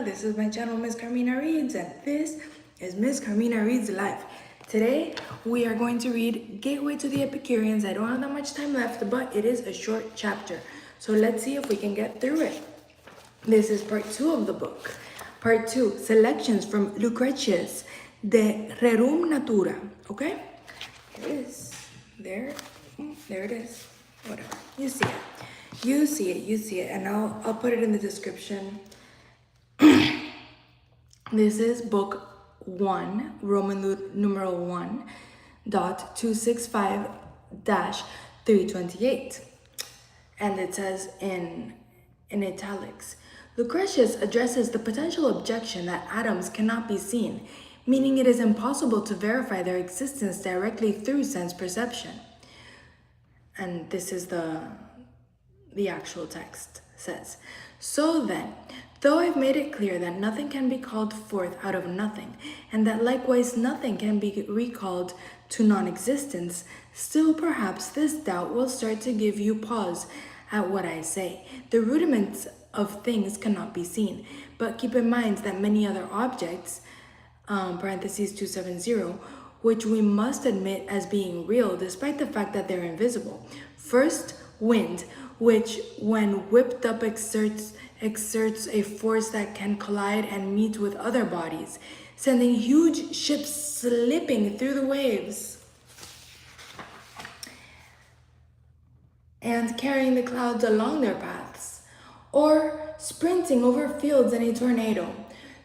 This is my channel, Ms.Carmina Reads, and this is Ms.Carmina Reads Live. Today, we are going to read Gateway to the Epicureans. I don't have that much time left, but it is a short chapter. So let's see if we can get through it. This is part 2 of the book. Part 2, selections from Lucretius, De Rerum Natura. Okay? There it is. There it is. Whatever. You see it. You see it. And I'll put it in the description. This is book 1, Roman numeral 1, dot 265-328. And it says in italics, Lucretius addresses the potential objection that atoms cannot be seen, meaning it is impossible to verify their existence directly through sense perception. And this is the actual text says. So then, though I've made it clear that nothing can be called forth out of nothing, and that likewise nothing can be recalled to non-existence, still perhaps this doubt will start to give you pause at what I say. The rudiments of things cannot be seen, but keep in mind that many other objects, parentheses 270, which we must admit as being real despite the fact that they're invisible. First, wind, which when whipped up exerts a force that can collide and meet with other bodies, sending huge ships slipping through the waves and carrying the clouds along their paths, or sprinting over fields in a tornado,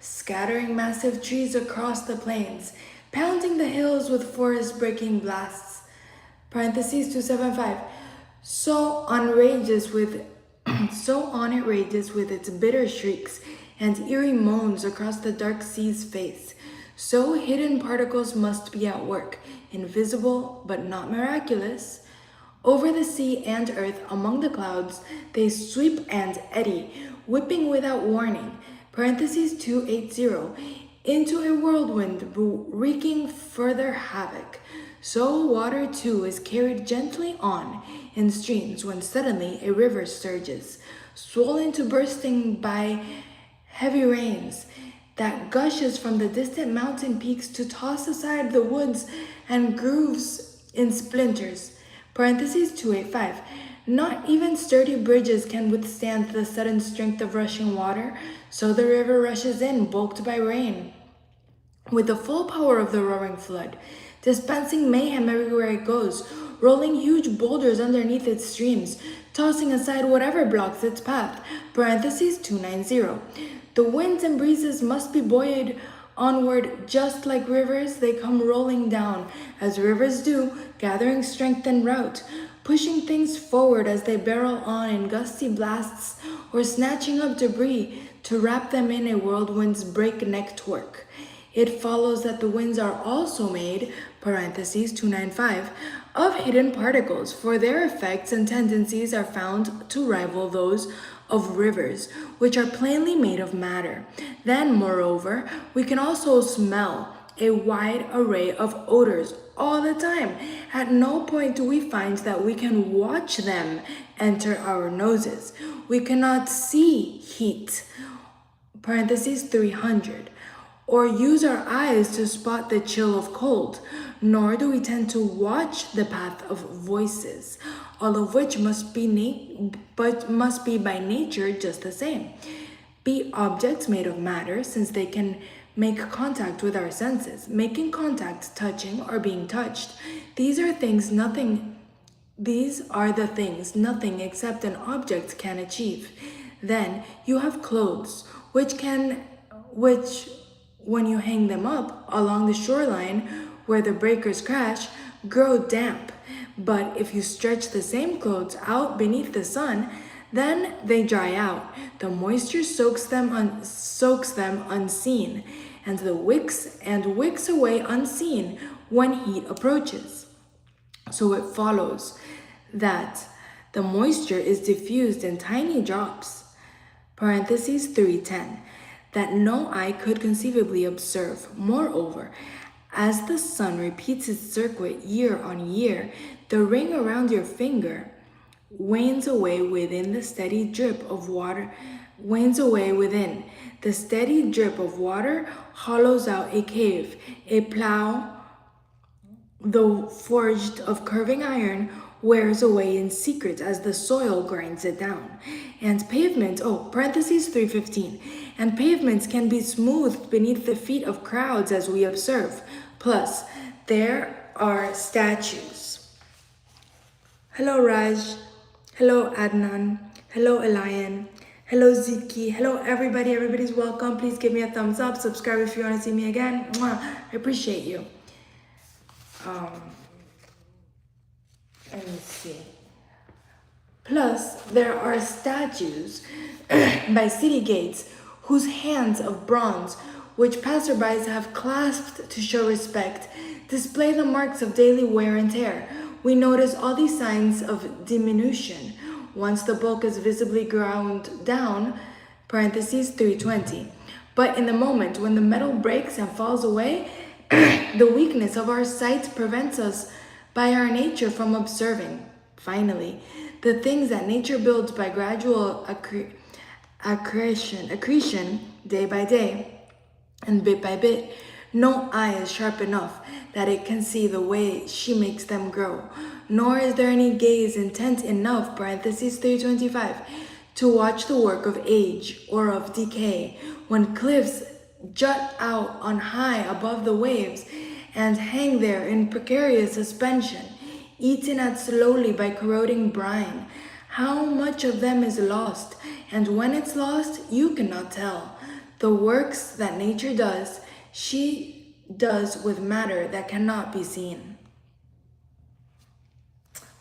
scattering massive trees across the plains, pounding the hills with forest-breaking blasts, parentheses 275, so on it rages with its bitter shrieks and eerie moans across the dark sea's face. So hidden particles must be at work, invisible but not miraculous. Over the sea and earth, among the clouds, they sweep and eddy, whipping without warning, parentheses 280, into a whirlwind wreaking further havoc. So water too is carried gently on in streams when suddenly a river surges, swollen to bursting by heavy rains, that gushes from the distant mountain peaks to toss aside the woods and grooves in splinters. Parentheses 285. Not even sturdy bridges can withstand the sudden strength of rushing water, so the river rushes in, bulked by rain, with the full power of the roaring flood, dispensing mayhem everywhere it goes, rolling huge boulders underneath its streams, tossing aside whatever blocks its path. Parentheses 290. The winds and breezes must be buoyed onward just like rivers. They come rolling down, as rivers do, gathering strength and route, pushing things forward as they barrel on in gusty blasts, or snatching up debris to wrap them in a whirlwind's breakneck torque. It follows that the winds are also made, parentheses 295, of hidden particles, for their effects and tendencies are found to rival those of rivers, which are plainly made of matter. Then, moreover, we can also smell a wide array of odors all the time. At no point do we find that we can watch them enter our noses. We cannot see heat, parentheses 300, or use our eyes to spot the chill of cold, nor do we tend to watch the path of voices, all of which must be by nature just the same. Be objects made of matter, since they can make contact with our senses, making contact, touching, or being touched. These are the things nothing except an object can achieve. Then you have clothes, which when you hang them up along the shoreline where the breakers crash, grow damp. But if you stretch the same clothes out beneath the sun, then they dry out. The moisture soaks them unseen, and wicks away unseen when heat approaches. So it follows that the moisture is diffused in tiny drops, parentheses 310, that no eye could conceivably observe. Moreover, as the sun repeats its circuit year on year, the ring around your finger wanes away within the steady drip of water, wanes away within. The steady drip of water hollows out a cave. A plow, though forged of curving iron, wears away in secret as the soil grinds it down. And pavement, parentheses 315, and pavements can be smoothed beneath the feet of crowds as we observe. Plus, there are statues. Hello Raj, hello Adnan, hello Elian, hello Ziki, hello everybody, everybody's welcome. Please give me a thumbs up, subscribe if you want to see me again. Mwah. I appreciate you. Let me see. Plus, there are statues by city gates whose hands of bronze, which passerbys have clasped to show respect, display the marks of daily wear and tear. We notice all these signs of diminution once the bulk is visibly ground down, parentheses 320. But in the moment when the metal breaks and falls away, the weakness of our sight prevents us by our nature from observing. Finally, the things that nature builds by gradual accretion, day by day, and bit by bit, no eye is sharp enough that it can see the way she makes them grow, nor is there any gaze intent enough, parentheses 325, to watch the work of age or of decay, when cliffs jut out on high above the waves and hang there in precarious suspension, eaten at slowly by corroding brine. How much of them is lost, and when it's lost, you cannot tell. The works that nature does, she does with matter that cannot be seen.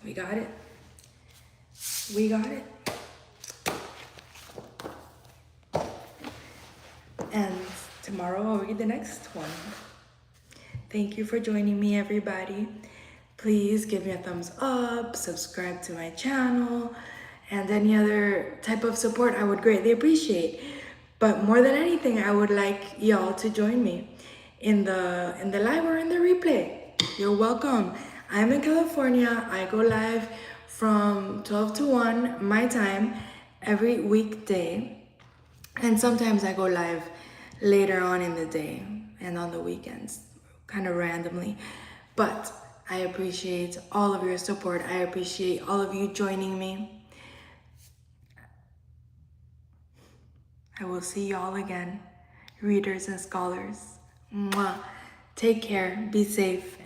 We got it. We got it. And tomorrow I'll read the next one. Thank you for joining me, everybody. Please give me a thumbs up, subscribe to my channel, and any other type of support I would greatly appreciate. But more than anything, I would like y'all to join me in the live or in the replay. You're welcome. I'm in California. I go live from 12 to 1 my time every weekday. And sometimes I go live later on in the day and on the weekends, kind of randomly. But I appreciate all of your support. I appreciate all of you joining me. I will see y'all again, readers and scholars. Mwah. Take care. Be safe.